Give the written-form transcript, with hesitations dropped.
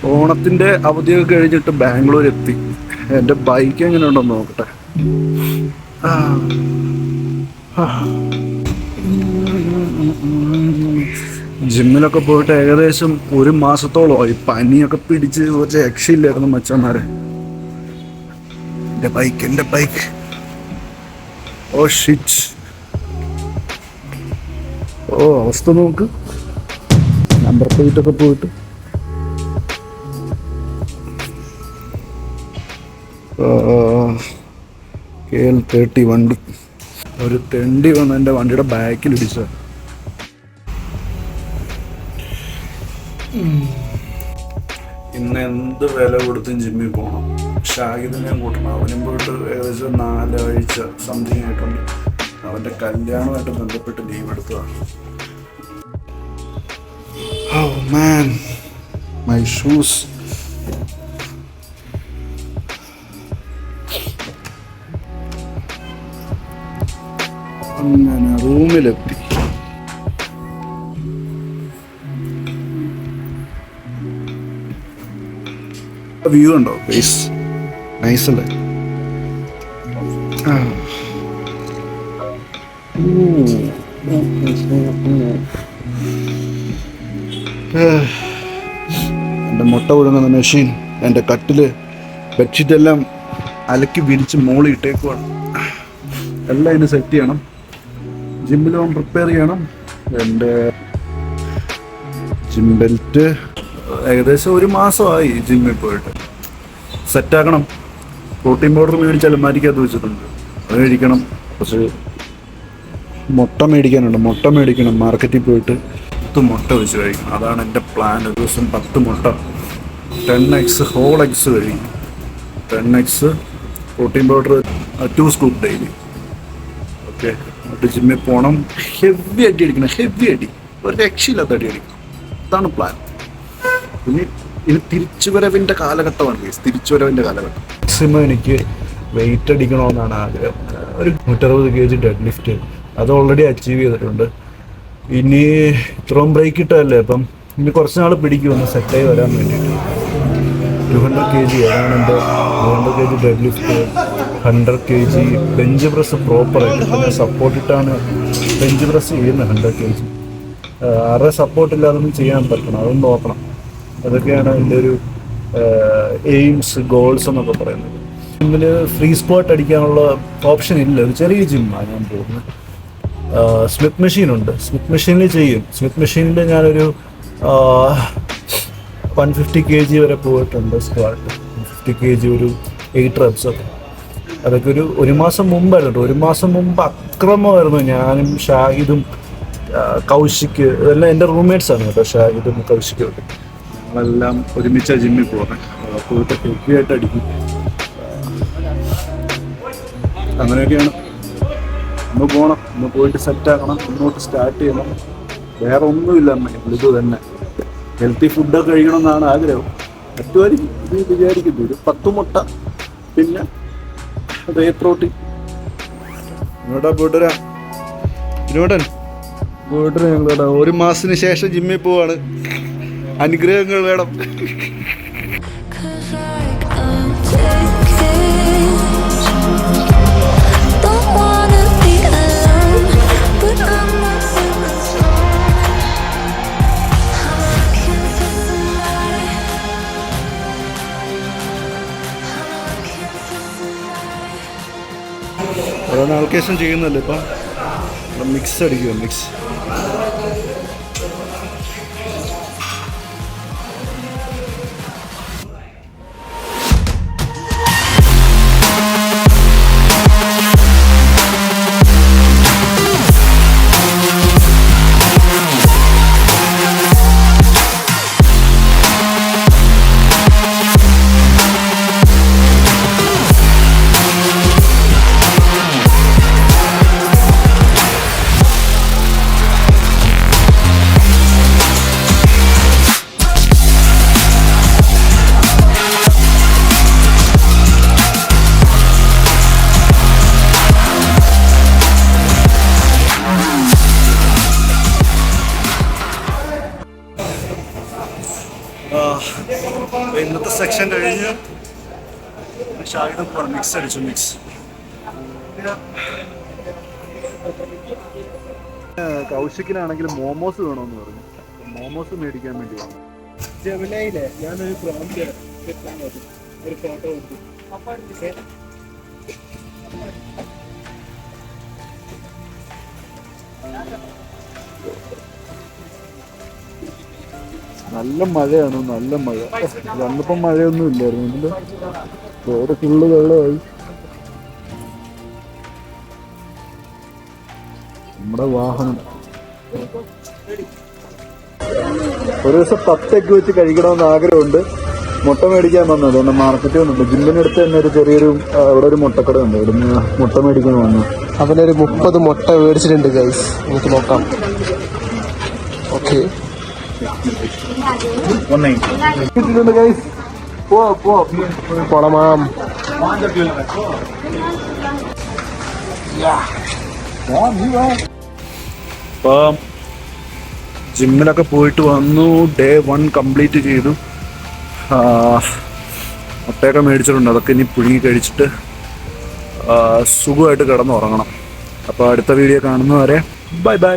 ഓണത്തിൻ്റെ അവധിയൊക്കെ കഴിഞ്ഞിട്ട് ബാംഗ്ലൂർ എത്തി. എൻ്റെ ബൈക്ക് എങ്ങനെ ഉണ്ടെന്ന് നോക്കട്ടെ. ജിമ്മിലൊക്കെ പോയിട്ട് ഏകദേശം 1 മാസത്തോളമായി. പനിയൊക്കെ പിടിച്ച് ഒരു രക്ഷയില്ലായിരുന്നു മച്ചന്മാരെ. എൻ്റെ ബൈക്ക് ഓ ഷിറ്റ്. ഓ അവസ്ഥ നോക്ക്. നമ്പർ പ്ലേറ്റൊക്കെ പോയിട്ട് KL30 വണ്ടി. ഒരു തെണ്ടി വന്ന് എൻ്റെ വണ്ടിയുടെ ബാക്കിലിടിച്ച. ഇന്ന് എന്ത് വില കൊടുത്തും ജിമ്മിൽ പോകണം. ഷാഹിദിനെ കൂട്ടണം. അവനും പോയിട്ട് ഏകദേശം 4 ആഴ്ച സംതിങ് ആയിട്ടുണ്ട്. അവൻ്റെ കല്യാണമായിട്ട് ബന്ധപ്പെട്ട് ലീവ് എടുത്തതാണ്. Oh man, my shoes. അങ്ങനെ റൂമിലെത്തി. വ്യൂ ഉണ്ടോ? പ്ലേസ് നൈസ് അല്ലേ? എൻ്റെ മുട്ട പുഴുങ്ങുന്ന മെഷീൻ, എൻ്റെ കട്ടില്, ബെഡ്ഷീറ്റ് എല്ലാം അലക്കി വിരിച്ച് മോളി ഇട്ടേക്കുവാണ്. എല്ലാം ഇതിന് സെറ്റ് ചെയ്യണം. ജിമ്മിൽ പോകാൻ പ്രിപ്പയർ ചെയ്യണം. എൻ്റെ ജിം ബെൽറ്റ് ഏകദേശം 1 മാസമായി ജിമ്മിൽ പോയിട്ട്. സെറ്റാക്കണം. പ്രോട്ടീൻ പൗഡർ മേടിച്ച് അലമാരിക്കകത്ത് വെച്ചിട്ടുണ്ട്. അത് കഴിക്കണം. കുറച്ച് മുട്ട മേടിക്കണം. മാർക്കറ്റിൽ പോയിട്ട് 10 മുട്ട വെച്ച് കഴിക്കണം. അതാണ് എൻ്റെ പ്ലാൻ. ഒരു ദിവസം 10 മുട്ട, 10 eggs, ഹോൾ എഗ്സ് കഴിക്കും. 10 eggs, protein powder 2 scoop daily. Okay. എന്നിട്ട് ജിമ്മിൽ പോകണം. ഹെവി അടി അടിക്കണം. ഹെവി അടി, ഒരു രക്ഷയില്ലാത്ത അടി അടിക്കണം. അതാണ് പ്ലാൻ. ഇനി തിരിച്ചുവരവിൻ്റെ കാലഘട്ടമാണ്. തിരിച്ചുവരവിൻ്റെ കാലഘട്ടം. മാക്സിമം എനിക്ക് വെയിറ്റ് അടിക്കണമെന്നാണ് ആഗ്രഹം. ഒരു 160 kg ഡെഡ് ലിഫ്റ്റ്, അത് ഓൾറെഡി അച്ചീവ് ചെയ്തിട്ടുണ്ട്. ഇനി ഇത്രയും ബ്രേക്ക് ഇട്ടതല്ലേ, അപ്പം ഇനി കുറച്ച് നാൾ പിടിക്കും ഒന്ന് സെറ്റായി വരാൻ വേണ്ടിയിട്ട്. 200 kg അതാണ് എൻ്റെ 200 kg dead lift, 100 kg bench press പ്രോപ്പറായിട്ട്. പിന്നെ സപ്പോർട്ടിട്ടാണ് ബെഞ്ച് പ്രസ് ചെയ്യുന്നത്. 100 kg ആരുടെ സപ്പോർട്ടില്ലാതൊന്നും ചെയ്യാൻ പറ്റണം. അതൊന്നും നോക്കണം. അതൊക്കെയാണ് എൻ്റെ ഒരു എയിംസ്, ഗോൾസ് എന്നൊക്കെ പറയുന്നത്. ജിമ്മിൽ ഫ്രീ സ്ക്വാട്ട് അടിക്കാനുള്ള ഓപ്ഷൻ ഇല്ല. ഒരു ചെറിയ ജിമ്മാണ് ഞാൻ പോകുന്നത്. സ്മിത്ത് മെഷീനുണ്ട്. സ്മിത്ത് മെഷീനിൽ ചെയ്യും. സ്മിത്ത് മെഷീനിൽ ഞാനൊരു 150 kg വരെ പോയിട്ടുണ്ട് സ്ക്വാട്ട്. 150 kg ഒരു 8 reps ഒക്കെ. അതൊക്കെ ഒരു മാസം മുമ്പായിരുന്നു. 1 മാസം മുമ്പ് അക്രമമായിരുന്നു. ഞാനും ഷാഹിദും കൗശിക്ക് ഇതെല്ലാം എൻ്റെ റൂംമേറ്റ്സാണ് കേട്ടോ. ഷാഹിദും കൗശിക്കും ഒക്കെ ഞങ്ങളെല്ലാം ഒരുമിച്ച ജിമ്മിൽ പോകുന്നത്. പോയിട്ട് ഹെവി ആയിട്ട് അടിക്കും. അങ്ങനെയൊക്കെയാണ്. ഒന്ന് പോകണം, ഒന്ന് പോയിട്ട് സെറ്റാക്കണം, മുന്നോട്ട് സ്റ്റാർട്ട് ചെയ്യണം. വേറെ ഒന്നുമില്ല. ഇത് തന്നെ ഹെൽത്തി ഫുഡൊക്കെ കഴിക്കണം എന്നാണ് ആഗ്രഹം. പറ്റുമായിരിക്കും ഇത് വിചാരിക്കുന്നു. ഒരു 10 മുട്ട, പിന്നെ വേ പ്രോട്ടീൻ. ഇങ്ങോട്ടാ പോയിട്ടരാ. ഞങ്ങളുടെ 1 മാസത്തിന് ശേഷം ജിമ്മിൽ പോവാണ്. അനുഗ്രഹങ്ങൾ വേണം. ഓരോ ആൾക്കേഷൻ ചെയ്യുന്നല്ലേ ഇപ്പം. മിക്സ് അടിക്കുക. മിക്സ് ഇന്നത്തെ സെക്ഷൻ കഴിഞ്ഞ് ഷായുടെ മിക്സ് അടിച്ചു. മിക്സ് കൗശിക്കിനാണെങ്കിൽ മോമോസ് വേണമെന്ന് പറഞ്ഞു. മോമോസ് മേടിക്കാൻ വേണ്ടിയാണ്. ജമിനയിലെ ഞാനൊരു പ്രോംപ്റ്റ് ഒരു ഫോട്ടോ കൊടുത്തു. നല്ല മഴയാണ്, നല്ല മഴ. വന്നപ്പം മഴയൊന്നും ഇല്ലായിരുന്നു. റോഡ് ഫുള്ള് വെള്ളമായി. നമ്മുടെ വാഹനം ഒരു ദിവസം 10 എഗ് വെച്ച് കഴിക്കണമെന്ന് ആഗ്രഹമുണ്ട്. മുട്ട മേടിക്കാൻ വന്നത് എന്നെ മാർക്കറ്റിൽ വന്നിട്ട് ജിമ്മിനടുത്ത് തന്നെ ഒരു ചെറിയൊരു ഇവിടെ ഒരു മുട്ടക്കട ഉണ്ട്. ഇവിടുന്ന് മുട്ട മേടിക്കാൻ വന്നു. അവനൊരു 30 മുട്ട മേടിച്ചിട്ടുണ്ട് ഗൈസ്. നമുക്ക് നോക്കാം. ഓക്കെ പൊളമാം. ഇപ്പം ജിമ്മിലൊക്കെ പോയിട്ട് വന്നു. ഡേ 1 കംപ്ലീറ്റ് ചെയ്തു. മുട്ടയൊക്കെ മേടിച്ചിട്ടുണ്ട്. അതൊക്കെ ഇനി പുഴുങ്ങി കഴിച്ചിട്ട് സുഖമായിട്ട് കിടന്നുറങ്ങണം. അപ്പോൾ അടുത്ത വീഡിയോ കാണുന്നവരെ ബൈ ബൈ.